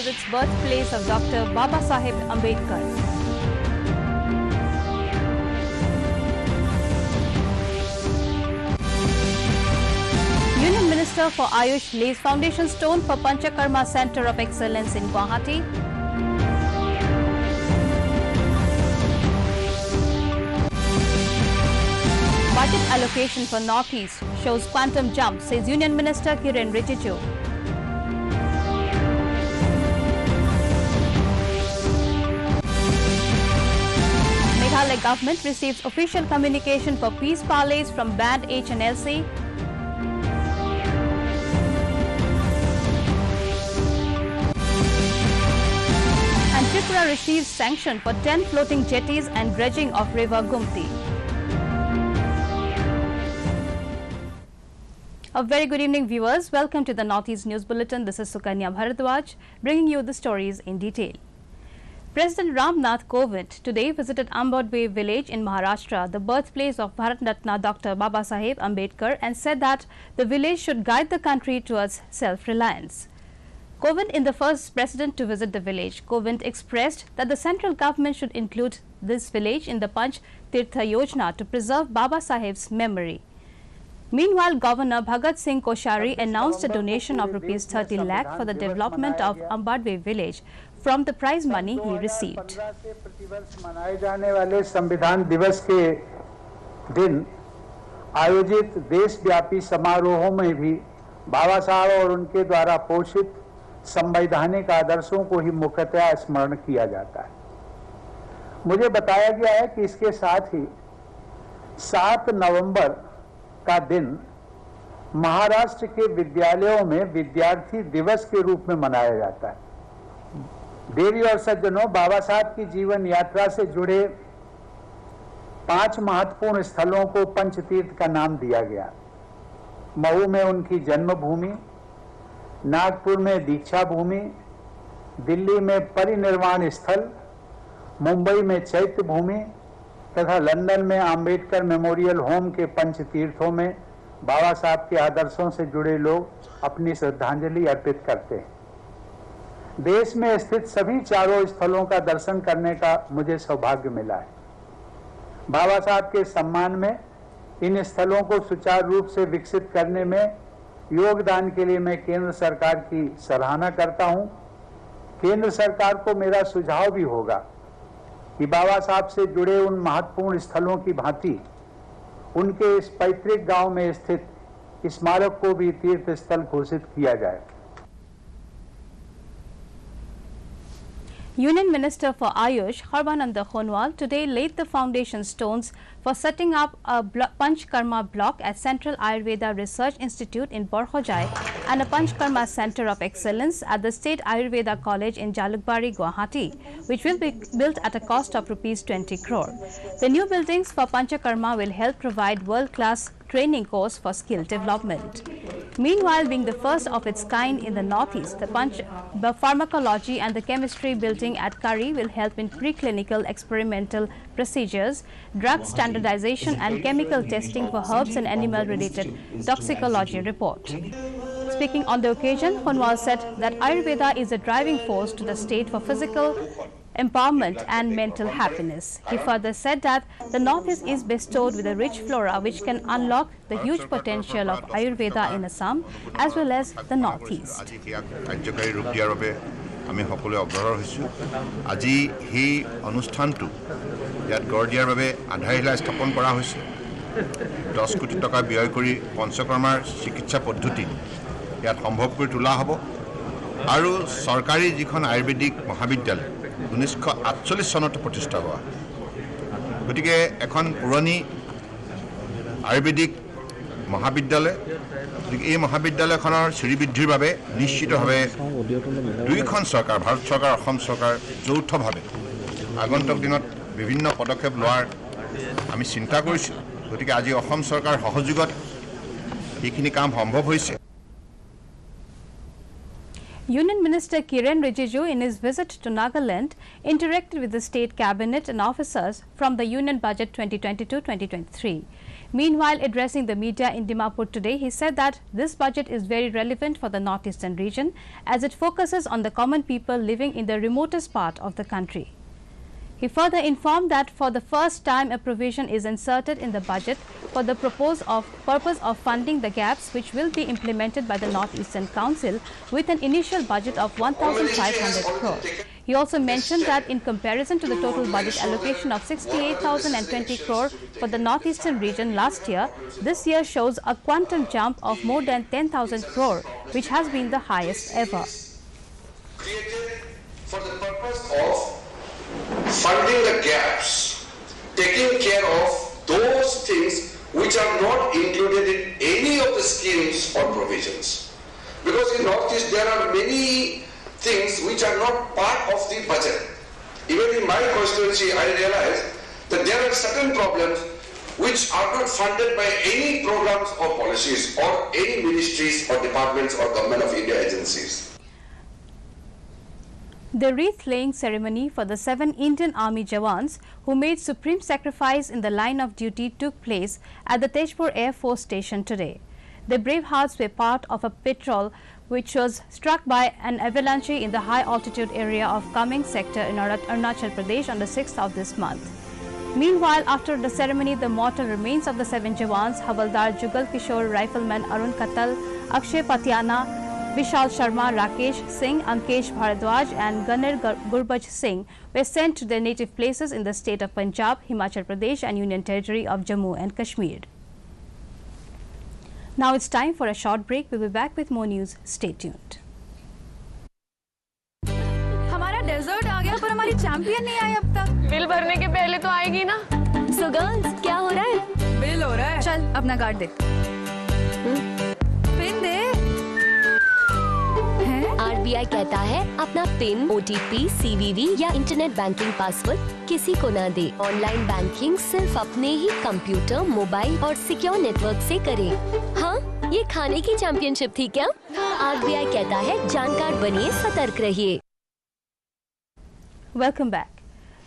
visits birthplace of Dr. Babasaheb Ambedkar. Union Minister for Ayush lays foundation stone for Panchakarma Center of Excellence in Guwahati. Budget allocation for Northeast shows quantum jump, says Union Minister Kiren Rijiju. Meghalaya government receives official communication for peace parleys from banned HNLC. And Tripura receives sanction for 10 floating jetties and dredging of river Gumti. A very good evening, viewers. Welcome to the Northeast News Bulletin. This is Sukanya Bharadwaj, bringing you the stories in detail. President Ram Nath Kovind today visited Ambadwe village in Maharashtra, the birthplace of Bharat Ratna Dr. Babasaheb Ambedkar, and said that the village should guide the country towards self-reliance. Kovind is the first president to visit the village. Kovind expressed that the central government should include this village in the Panch Tirtha Yojana to preserve Babasaheb's memory. Meanwhile, Governor Bhagat Singh Koshari announced a donation of Rs 30 lakh for the development of Ambadwe village from the prize money he received. मनाए जाने वाले संविधान दिवस के दिन आयोजित देशव्यापी समारोहों में भी बाबा साहब और उनके द्वारा पोषित संवैधानिक आदर्शों को ही मुख्यतः स्मरण किया जाता है। मुझे बताया गया है कि इसके साथ ही 7 नवंबर का दिन महाराष्ट्र के विद्यालयों में विद्यार्थी दिवस के रूप में मनाया जाता है। देवी और सज्जनों, बाबा साहब की जीवन यात्रा से जुड़े 5 महत्वपूर्ण स्थलों को पंचतीर्थ का नाम दिया गया। महू में उनकी जन्मभूमि, नागपुर में दीक्षा भूमि, दिल्ली में परिनिर्वाण स्थल, मुंबई में चैत्य भूमि तथा लंदन में आम्बेडकर मेमोरियल होम के पंचतीर्थों में बाबा साहब के आदर्शों से जुड़े लोग अपनी श्रद्धांजलि अर्पित करते हैं। देश में स्थित सभी चारों स्थलों का दर्शन करने का मुझे सौभाग्य मिला है। बाबा साहब के सम्मान में इन स्थलों को सुचारू रूप से विकसित करने में योगदान के लिए मैं केंद्र सरकार की सराहना करता हूं। केंद्र सरकार को मेरा सुझाव भी होगा कि बाबा साहब से जुड़े उन महत्वपूर्ण स्थलों की भांति उनके इस पैतृक गांव में स्थित स्मारक को भी तीर्थ स्थल घोषित किया जाए। Union Minister for Ayush, Harbananda Khonwal, today laid the foundation stones for setting up a Panchkarma block at Central Ayurveda Research Institute in Borkhojai and a Panchkarma Center of Excellence at the State Ayurveda College in Jalukbari, Guwahati, which will be built at a cost of Rs 20 crore. The new buildings for Panchakarma will help provide world-class training course for skill development. Meanwhile, being the first of its kind in the Northeast, the pharmacology and the chemistry building at Kari will help in preclinical experimental procedures, drug standardization and chemical testing for herbs and animal-related toxicology report. Speaking on the occasion, Khonwal said that Ayurveda is a driving force to the state for physical empowerment and mental happiness. He further said that the Northeast is bestowed with a rich flora which can unlock the huge potential of Ayurveda in Assam as well as the Northeast. আমি সকলো অগ্ৰসৰ হৈছো। আজি এই অনুষ্ঠানটো ইয়াত গঢ় দিয়াৰ বাবে আধাৰশিলা স্থাপন কৰা হৈছে। 10 কোটি টকা ব্যয় কৰি পঞ্চকৰ্মাৰ চিকিৎসা পদ্ধতি ইয়াত সম্ভৱ কৰি তোলা হ'ব আৰু চৰকাৰী যিখন আয়ুৰ্বেদিক মহাবিদ্যালয় 1948 চনত প্ৰতিষ্ঠা হোৱা। গতিকে এখন পুৰণি আয়ুৰ্বেদিক মহাবিদ্যালয়, এই মহাবিদ্যালয়খনৰ শ্ৰীবৃদ্ধিৰ বাবে নিশ্চিতভাৱে দুইখন চৰকাৰ, ভাৰত চৰকাৰ অসম চৰকাৰ যৌথভাৱে আগন্তুক দিনত বিভিন্ন পদক্ষেপ লোৱাৰ আমি চিন্তা কৰিছোঁ। গতিকে আজি অসম চৰকাৰ সহযোগত এইখিনি কাম সম্ভৱ হৈছে। Union Minister Kiren Rijiju, in his visit to Nagaland, interacted with the state cabinet and officers from the Union Budget 2022-2023. Meanwhile, addressing the media in Dimapur today, he said that this budget is very relevant for the northeastern region as it focuses on the common people living in the remotest part of the country. He further informed that for the first time a provision is inserted in the budget for the purpose of funding the gaps which will be implemented by the Northeastern Council with an initial budget of 1,500 crore. He also mentioned that in comparison to the total budget allocation of 68,020 crore for the Northeastern region last year, this year shows a quantum jump of more than 10,000 crore, which has been the highest ever. Created for the purpose of funding the gaps, taking care of those things which are not included in any of the schemes or provisions. Because in Northeast there are many things which are not part of the budget. Even in my constituency I realize that there are certain problems which are not funded by any programs or policies or any ministries or departments or Government of India agencies. The wreath-laying ceremony for the 7 Indian Army Jawans who made supreme sacrifice in the line of duty took place at the Tezpur Air Force Station today. The brave hearts were part of a patrol which was struck by an avalanche in the high-altitude area of Kameng sector in Arunachal Pradesh on the 6th of this month. Meanwhile, after the ceremony, the mortal remains of the 7 Jawans, Havaldar Jugal Kishore, Rifleman Arun Katal, Akshay Patiana, Vishal Sharma, Rakesh Singh, Ankesh Bharadwaj and Gunner Gurbaj Singh were sent to their native places in the state of Punjab, Himachal Pradesh and Union Territory of Jammu and Kashmir. Now it's time for a short break. We'll be back with more news. Stay tuned. हमारा desert आ गया पर हमारी champion नहीं आई अब तक। Bill भरने के पहले तो आएगी ना। So girls, क्या हो रहा है? बिल हो रहा है। चल अपना कार्ड दे। पिन दे। RBI कहता है अपना पिन, OTP, CVV या इंटरनेट बैंकिंग पासवर्ड किसी को ना दे। ऑनलाइन बैंकिंग सिर्फ अपने ही कंप्यूटर, मोबाइल और सिक्योर नेटवर्क से करें। हाँ, ये खाने की चैंपियनशिप थी क्या? RBI कहता है जानकार बनिए, सतर्क रहिए। Welcome back.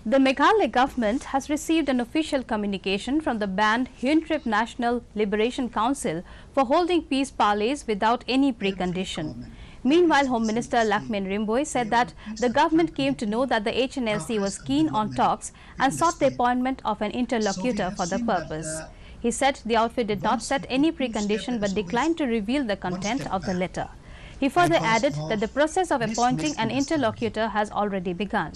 The Meghalaya government has received an official communication from the banned Hyun Trip National Liberation Council for holding peace parleys without any precondition. Meanwhile, Home Minister Lakmin Rimboy said that the government came to know that the HNLC was keen on talks and sought the appointment of an interlocutor for the purpose. He said the outfit did not set any precondition but declined to reveal the content of the letter. He further added that the process of appointing an interlocutor has already begun.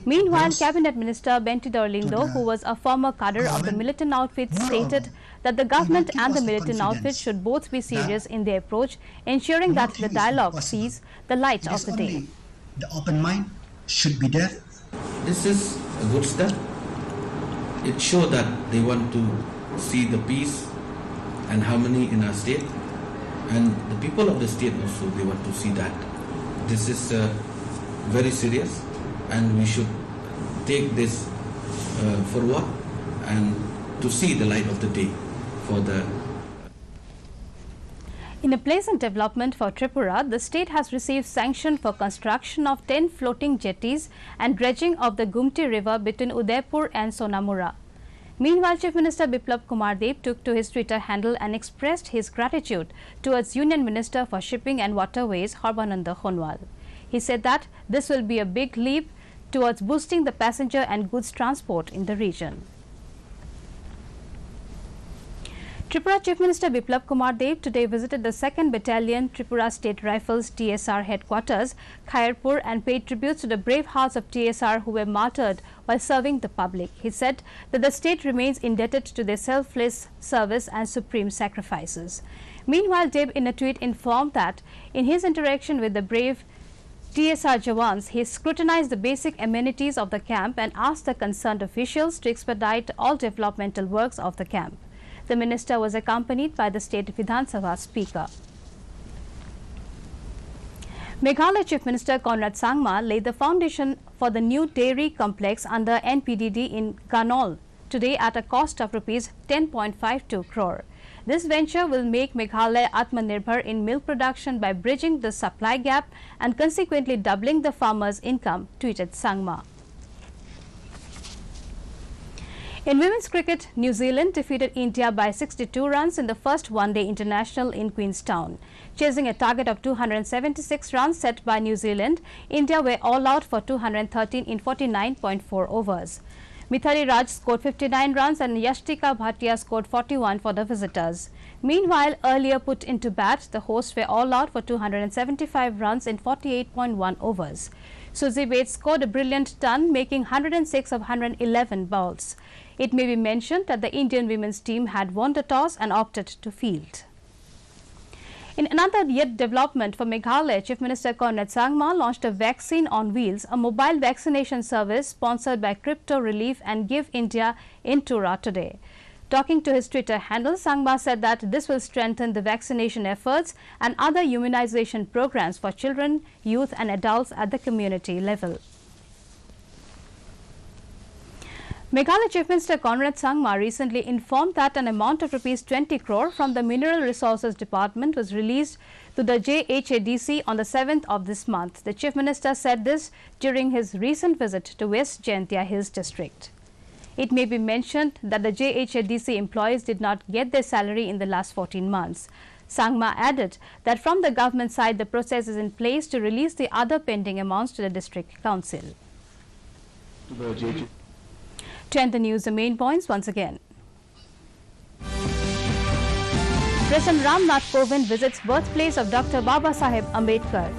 Meanwhile, Cabinet Minister Benti Dorlindo, who was a former cadre of the militant outfit, stated that the government and the militant outfit should both be serious in their approach, ensuring that the dialogue sees the light of the day. The open mind should be there. This is a good step. It shows that they want to see the peace and harmony in our state. And the people of the state also, they want to see that. This is very serious and we should take this forward and to see the light of the day for the... In a pleasant development for Tripura, the state has received sanction for construction of 10 floating jetties and dredging of the Gumti River between Udaipur and Sonamura. Meanwhile, Chief Minister Biplab Kumar Deb took to his Twitter handle and expressed his gratitude towards Union Minister for Shipping and Waterways, Sarbananda Sonowal. He said that this will be a big leap towards boosting the passenger and goods transport in the region. Tripura Chief Minister Biplab Kumar Deb today visited the 2nd Battalion Tripura State Rifles TSR headquarters, Khairpur, and paid tributes to the brave hearts of TSR who were martyred while serving the public. He said that the state remains indebted to their selfless service and supreme sacrifices. Meanwhile, Deb in a tweet informed that in his interaction with the brave TSR Jawans, he scrutinized the basic amenities of the camp and asked the concerned officials to expedite all developmental works of the camp. The minister was accompanied by the state Vidhan Sabha Speaker. Meghalaya Chief Minister Conrad Sangma laid the foundation for the new dairy complex under NPDD in Ganol today at a cost of Rs 10.52 crore. This venture will make Meghalaya Atmanirbhar in milk production by bridging the supply gap and consequently doubling the farmers' income, tweeted Sangma. In women's cricket, New Zealand defeated India by 62 runs in the first one-day international in Queenstown. Chasing a target of 276 runs set by New Zealand, India were all out for 213 in 49.4 overs. Mithali Raj scored 59 runs and Yashtika Bhatia scored 41 for the visitors. Meanwhile, earlier put into bat, the hosts were all out for 275 runs in 48.1 overs. Suzie Bates scored a brilliant ton, making 106 of 111 balls. It may be mentioned that the Indian women's team had won the toss and opted to field. In another yet development for Meghalaya, Chief Minister Conrad Sangma launched a Vaccine on Wheels, a mobile vaccination service sponsored by Crypto Relief and Give India in Tura today. Talking to his Twitter handle, Sangma said that this will strengthen the vaccination efforts and other immunization programs for children, youth and adults at the community level. Meghalaya Chief Minister Conrad Sangma recently informed that an amount of ₹20 crore from the Mineral Resources Department was released to the JHADC on the 7th of this month. The Chief Minister said this during his recent visit to West Jaintia Hills district. It may be mentioned that the JHADC employees did not get their salary in the last 14 months. Sangma added that from the government side, the process is in place to release the other pending amounts to the district council. To end the news, the main points once again. President Ramnath Kovind visits birthplace of Dr. Babasaheb Ambedkar.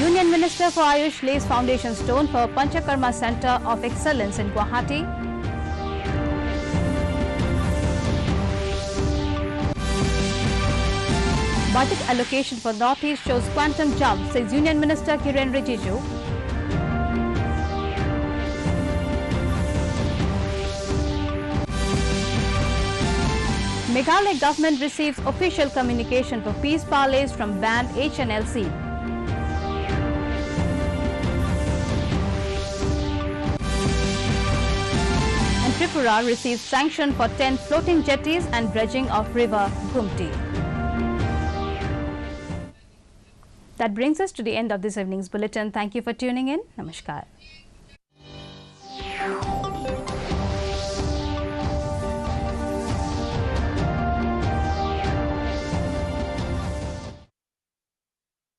Union Minister for Ayush lays foundation stone for Panchakarma Center of Excellence in Guwahati. Budget allocation for North East shows quantum jump, says Union Minister Kiren Rijiju. Meghalaya government receives official communication for peace parleys from banned HNLC. And Tripura receives sanction for 10 floating jetties and dredging of river Gumti. That brings us to the end of this evening's bulletin. Thank you for tuning in. Namaskar.